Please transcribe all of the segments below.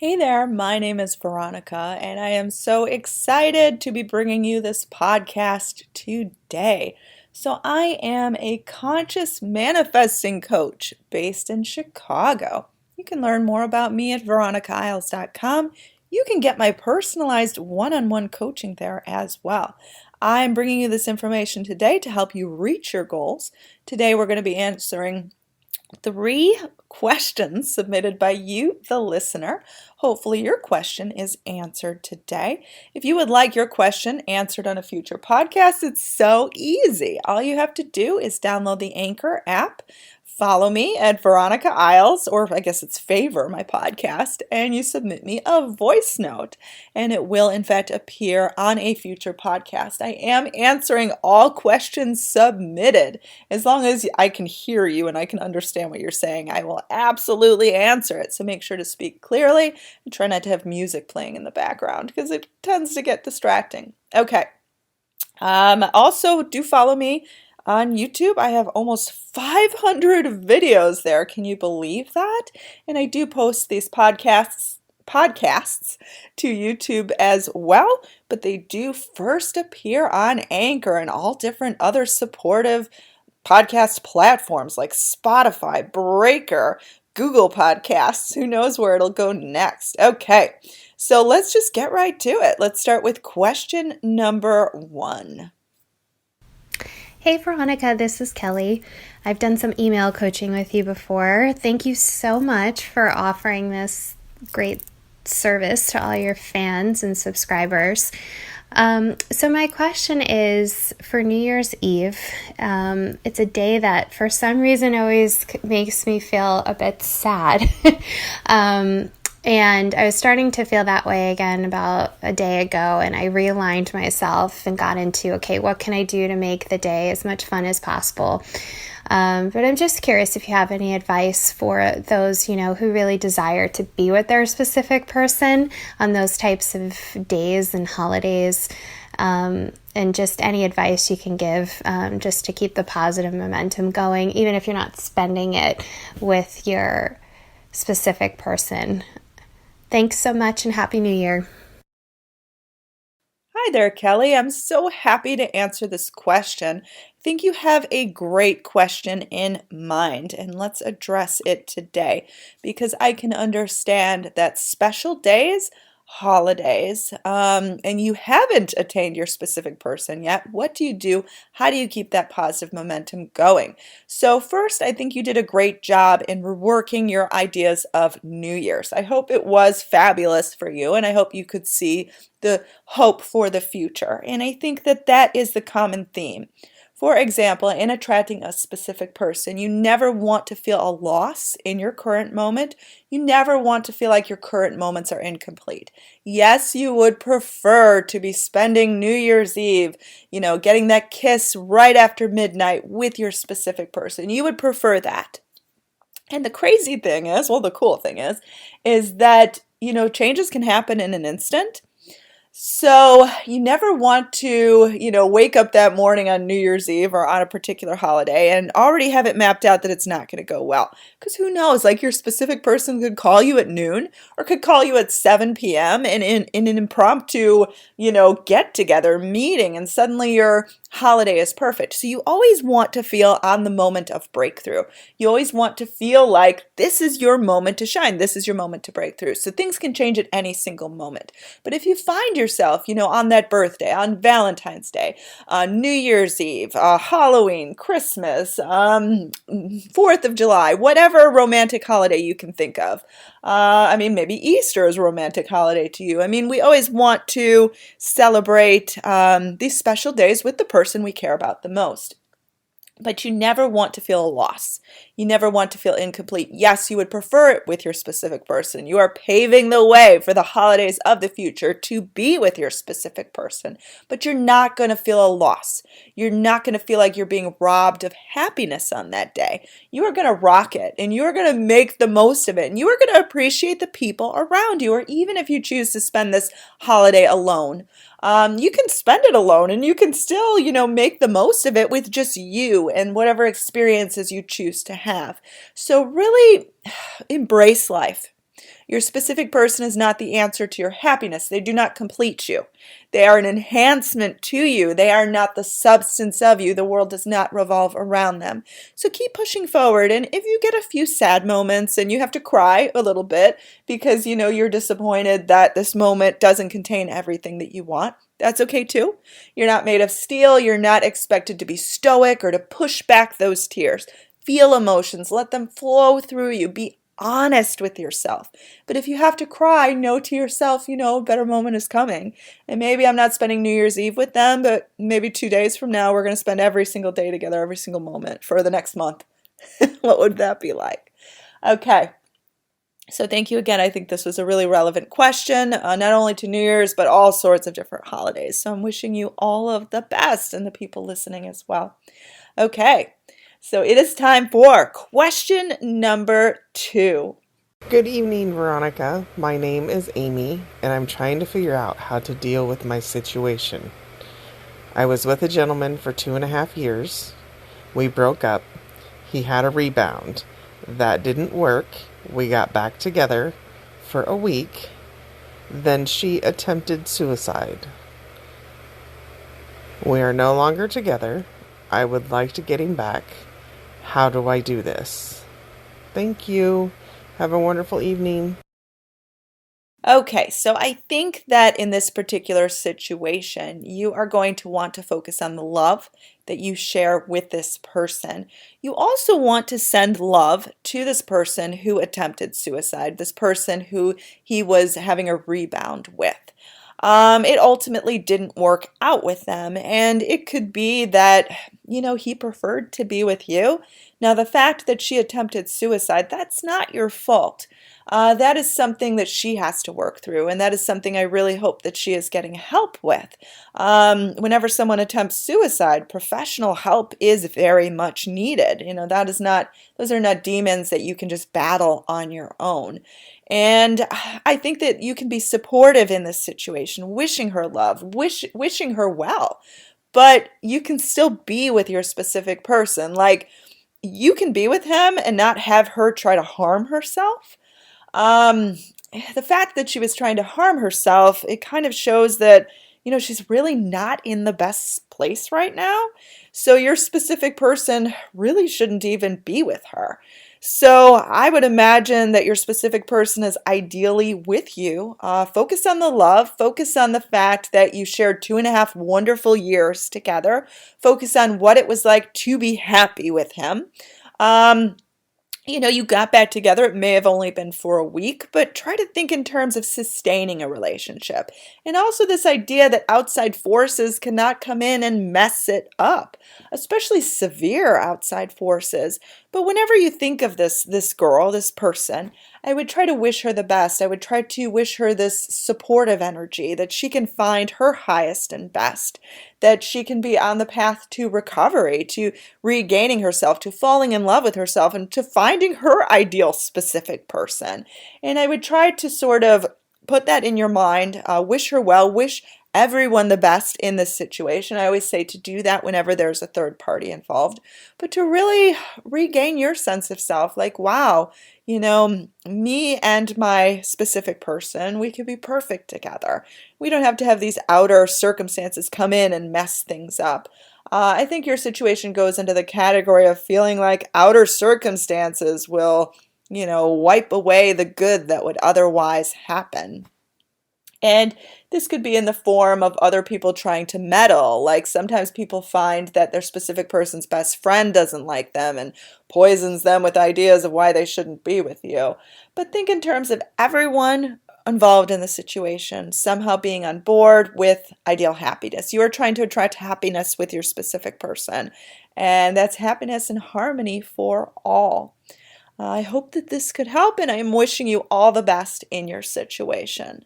Hey there, my name is Veronica, and I am so excited to be bringing you this podcast today. So, I am a conscious manifesting coach based in Chicago. You can learn more about me at VeronicaIsles.com. You can get my personalized one on one coaching there as well. I'm bringing you this information today to help you reach your goals. Today, we're going to be answering 3 questions submitted by you, the listener. Hopefully, your question is answered today. If you would like your question answered on a future podcast, it's so easy. All you have to do is download the Anchor app, follow me at Veronica Isles, or I guess it's favor my podcast, and you submit me a voice note, and it will in fact appear on a future podcast. I am answering all questions submitted. As long as I can hear you and I can understand what you're saying, I will absolutely answer it. So make sure to speak clearly and try not to have music playing in the background because it tends to get distracting. Okay. Also, do follow me on YouTube. I have almost 500 videos there. Can you believe that? And I do post these podcasts to YouTube as well, but they do first appear on Anchor and all different other supportive podcast platforms like Spotify, Breaker, Google Podcasts. Who knows where it'll go next? Okay, so let's just get right to it. Let's start with question number 1. Hey Veronica, this is Kelly. I've done some email coaching with you before. Thank you so much for offering this great service to all your fans and subscribers. So my question is for New Year's Eve. It's a day that for some reason always makes me feel a bit sad. And I was starting to feel that way again about a day ago, and I realigned myself and got into, okay, what can I do to make the day as much fun as possible? But I'm just curious if you have any advice for those, who really desire to be with their specific person on those types of days and holidays, and just any advice you can give just to keep the positive momentum going, even if you're not spending it with your specific person. Thanks so much and Happy New Year. Hi there, Kelly. I'm so happy to answer this question. I think you have a great question in mind, and let's address it today because I can understand that special days, holidays, and you haven't attained your specific person yet. What do you do? How do you keep that positive momentum going? So first, I think you did a great job in reworking your ideas of New Year's. I hope it was fabulous for you, and I hope you could see the hope for the future. And I think that that is the common theme. For example, in attracting a specific person, you never want to feel a loss in your current moment. You never want to feel like your current moments are incomplete. Yes, you would prefer to be spending New Year's Eve, getting that kiss right after midnight with your specific person. You would prefer that. And the crazy thing is, the cool thing is that, changes can happen in an instant. So you never want to, wake up that morning on New Year's Eve or on a particular holiday and already have it mapped out that it's not going to go well. Because who knows, like your specific person could call you at noon or could call you at 7 p.m. and in an impromptu, get together meeting, and suddenly your holiday is perfect. So you always want to feel on the moment of breakthrough. You always want to feel like this is your moment to shine. This is your moment to break through. So things can change at any single moment. But if you find yourself, on that birthday, on Valentine's Day, New Year's Eve, Halloween, Christmas, 4th of July, whatever romantic holiday you can think of. Maybe Easter is a romantic holiday to you. We always want to celebrate these special days with the person we care about the most. But you never want to feel a loss. You never want to feel incomplete. Yes, you would prefer it with your specific person. You are paving the way for the holidays of the future to be with your specific person. But you're not going to feel a loss. You're not going to feel like you're being robbed of happiness on that day. You are going to rock it, and you are going to make the most of it, and you are going to appreciate the people around you, or even if you choose to spend this holiday alone. You can spend it alone, and you can still, make the most of it with just you and whatever experiences you choose to have. So really embrace life. Your specific person is not the answer to your happiness. They do not complete you. They are an enhancement to you. They are not the substance of you. The world does not revolve around them. So keep pushing forward. And if you get a few sad moments and you have to cry a little bit because you know you're disappointed that this moment doesn't contain everything that you want, that's okay too. You're not made of steel. You're not expected to be stoic or to push back those tears. Feel emotions. Let them flow through you. Be honest with yourself. But if you have to cry, know to yourself, a better moment is coming. And maybe I'm not spending New Year's Eve with them, but maybe 2 days from now, we're going to spend every single day together, every single moment for the next month. What would that be like? Okay. So thank you again. I think this was a really relevant question, not only to New Year's, but all sorts of different holidays. So I'm wishing you all of the best and the people listening as well. Okay. So it is time for question number 2. Good evening, Veronica. My name is Amy, and I'm trying to figure out how to deal with my situation. I was with a gentleman for 2.5 years. We broke up. He had a rebound. That didn't work. We got back together for a week. Then she attempted suicide. We are no longer together. I would like to get him back. How do I do this? Thank you. Have a wonderful evening. Okay, so I think that in this particular situation, you are going to want to focus on the love that you share with this person. You also want to send love to this person who attempted suicide, this person who he was having a rebound with. It ultimately didn't work out with them, and it could be that, he preferred to be with you. Now, the fact that she attempted suicide, that's not your fault. That is something that she has to work through, and that is something I really hope that she is getting help with. Whenever someone attempts suicide, professional help is very much needed. Those are not demons that you can just battle on your own. And I think that you can be supportive in this situation, wishing her love, wishing her well, but you can still be with your specific person. Like, you can be with him and not have her try to harm herself. The fact that she was trying to harm herself, it kind of shows that, she's really not in the best place right now. So your specific person really shouldn't even be with her. So I would imagine that your specific person is ideally with you. Focus on the love. Focus on the fact that you shared 2.5 wonderful years together. Focus on what it was like to be happy with him. You got back together. It may have only been for a week, but try to think in terms of sustaining a relationship. And also this idea that outside forces cannot come in and mess it up, especially severe outside forces. But whenever you think of this girl, this person, I would try to wish her the best. I would try to wish her this supportive energy, that she can find her highest and best, that she can be on the path to recovery, to regaining herself, to falling in love with herself, and to finding her ideal specific person. And I would try to sort of put that in your mind, wish her well, wish everyone the best in this situation. I always say to do that whenever there's a third party involved, but to really regain your sense of self, like, wow, me and my specific person, we could be perfect together. We don't have to have these outer circumstances come in and mess things up. I think your situation goes into the category of feeling like outer circumstances will, wipe away the good that would otherwise happen. And this could be in the form of other people trying to meddle. Like sometimes people find that their specific person's best friend doesn't like them and poisons them with ideas of why they shouldn't be with you. But think in terms of everyone involved in the situation somehow being on board with ideal happiness. You are trying to attract happiness with your specific person, and that's happiness and harmony for all. I hope that this could help, and I am wishing you all the best in your situation.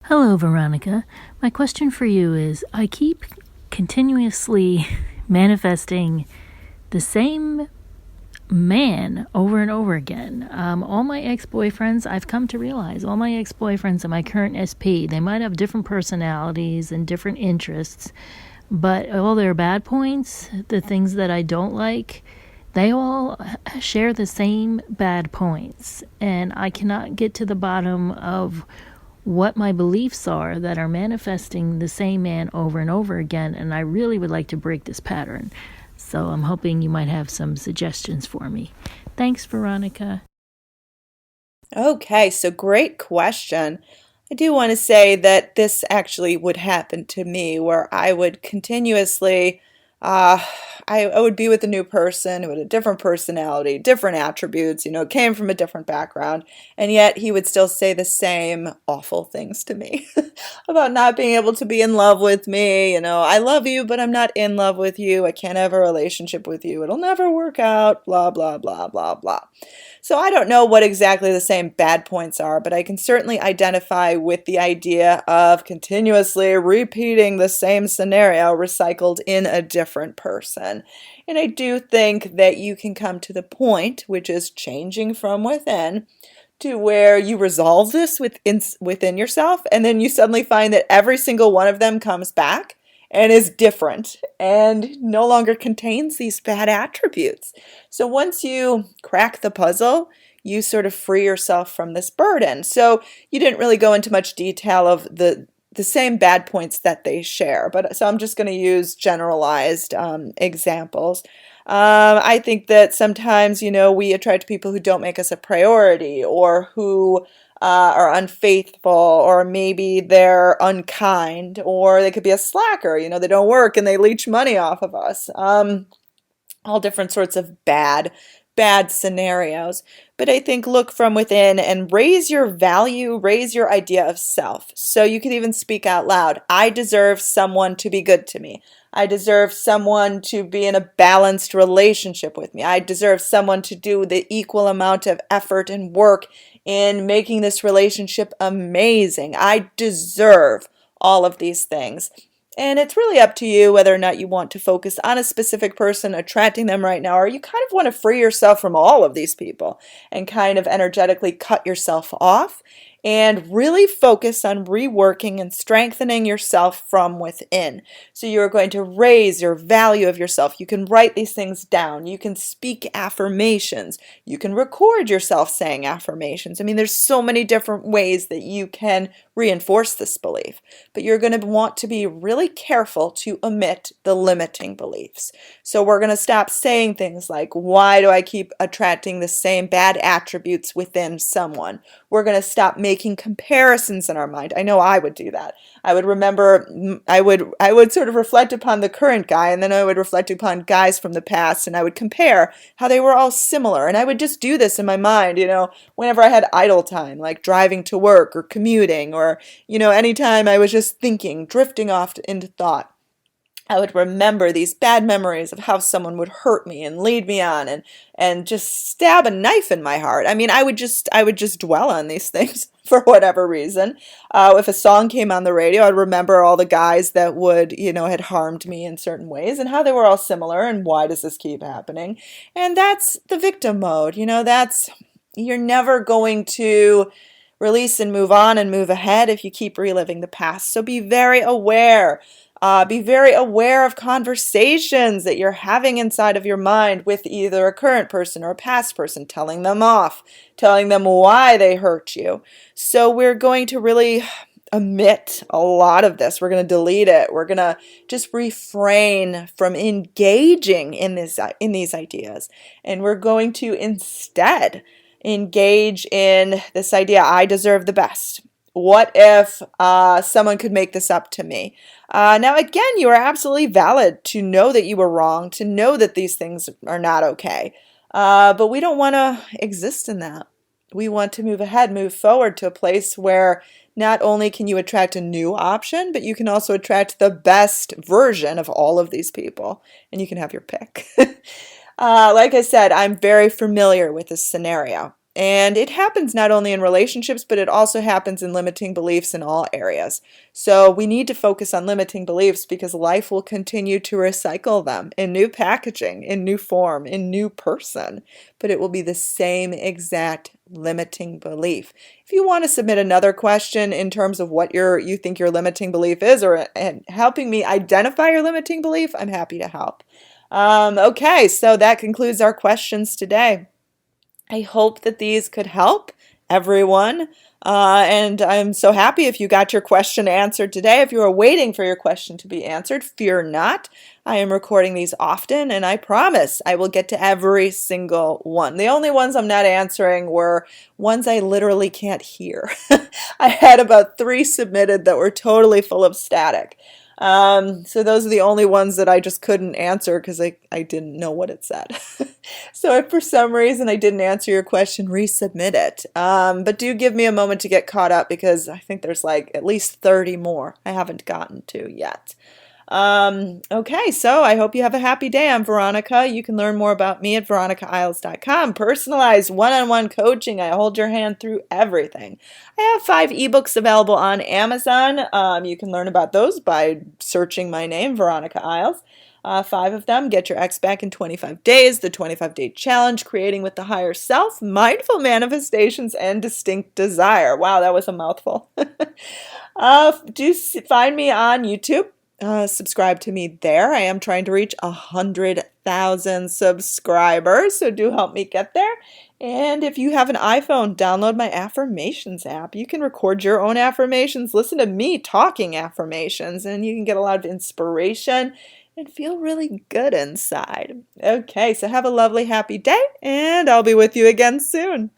Hello, Veronica. My question for you is, I keep continuously manifesting the same man over and over again. All my ex-boyfriends, I've come to realize, all my ex-boyfriends and my current SP, they might have different personalities and different interests, but all their bad points, the things that I don't like, they all share the same bad points, and I cannot get to the bottom of what my beliefs are that are manifesting the same man over and over again, and I really would like to break this pattern. So I'm hoping you might have some suggestions for me. Thanks, Veronica. Okay, so great question. I do want to say that this actually would happen to me where I would continuously, uh, I would be with a new person who had a different personality, different attributes, came from a different background, and yet he would still say the same awful things to me about not being able to be in love with me. I love you, but I'm not in love with you. I can't have a relationship with you. It'll never work out, blah, blah, blah, blah, blah. So I don't know what exactly the same bad points are, but I can certainly identify with the idea of continuously repeating the same scenario recycled in a different person. And I do think that you can come to the point, which is changing from within, to where you resolve this within yourself, and then you suddenly find that every single one of them comes back and is different and no longer contains these bad attributes. So once you crack the puzzle, you sort of free yourself from this burden. So you didn't really go into much detail of the same bad points that they share, but so I'm just going to use generalized examples. I think that sometimes, we attract people who don't make us a priority, or who are unfaithful, or maybe they're unkind, or they could be a slacker. They don't work and they leech money off of us. All different sorts of bad scenarios. But I think look from within and raise your value, raise your idea of self. So you could even speak out loud. I deserve someone to be good to me. I deserve someone to be in a balanced relationship with me. I deserve someone to do the equal amount of effort and work in making this relationship amazing. I deserve all of these things. And it's really up to you whether or not you want to focus on a specific person, attracting them right now, or you kind of want to free yourself from all of these people and kind of energetically cut yourself off and really focus on reworking and strengthening yourself from within. So you're going to raise your value of yourself. You can write these things down. You can speak affirmations. You can record yourself saying affirmations. I mean, there's so many different ways that you can reinforce this belief, but you're going to want to be really careful to omit the limiting beliefs. So we're going to stop saying things like, why do I keep attracting the same bad attributes within someone? We're going to stop making comparisons in our mind. I know I would do that. I would remember, I would sort of reflect upon the current guy, and then I would reflect upon guys from the past, and I would compare how they were all similar. And I would just do this in my mind, whenever I had idle time, like driving to work or commuting, or, anytime I was just thinking, drifting off into thought. I would remember these bad memories of how someone would hurt me and lead me on and just stab a knife in my heart. I mean, I would just dwell on these things for whatever reason. If a song came on the radio, I'd remember all the guys that would, had harmed me in certain ways and how they were all similar and why does this keep happening? And that's the victim mode. You're never going to release and move on and move ahead if you keep reliving the past. So be very aware. Be very aware of conversations that you're having inside of your mind with either a current person or a past person, telling them off, telling them why they hurt you. So we're going to really omit a lot of this. We're going to delete it. We're going to just refrain from engaging in these ideas. And we're going to instead engage in this idea, I deserve the best. What if someone could make this up to me? Now, again, you are absolutely valid to know that you were wrong, to know that these things are not okay. But we don't want to exist in that. We want to move ahead, move forward to a place where not only can you attract a new option, but you can also attract the best version of all of these people, and you can have your pick. Like I said, I'm very familiar with this scenario. And it happens not only in relationships, but it also happens in limiting beliefs in all areas. So we need to focus on limiting beliefs because life will continue to recycle them in new packaging, in new form, in new person. But it will be the same exact limiting belief. If you want to submit another question in terms of what you think your limiting belief is, or and helping me identify your limiting belief, I'm happy to help. Okay, so that concludes our questions today. I hope that these could help everyone. And I'm so happy if you got your question answered today. If you are waiting for your question to be answered, fear not. I am recording these often, and I promise I will get to every single one. The only ones I'm not answering were ones I literally can't hear. I had about 3 submitted that were totally full of static. So those are the only ones that I just couldn't answer because I didn't know what it said. So if for some reason I didn't answer your question, resubmit it. But do give me a moment to get caught up because I think there's like at least 30 more I haven't gotten to yet. Okay, so I hope you have a happy day. I'm Veronica. You can learn more about me at VeronicaIsles.com. Personalized one-on-one coaching. I hold your hand through everything. I have 5 ebooks available on Amazon. You can learn about those by searching my name, Veronica Isles. 5 of them, Get Your Ex Back in 25 Days, the 25-Day Challenge, Creating with the Higher Self, Mindful Manifestations, and Distinct Desire. Wow, that was a mouthful. Do find me on YouTube. Subscribe to me there. I am trying to reach 100,000 subscribers, so do help me get there. And if you have an iPhone, download my Affirmations app. You can record your own affirmations, listen to me talking affirmations, and you can get a lot of inspiration and feel really good inside. Okay, so have a lovely, happy day, and I'll be with you again soon.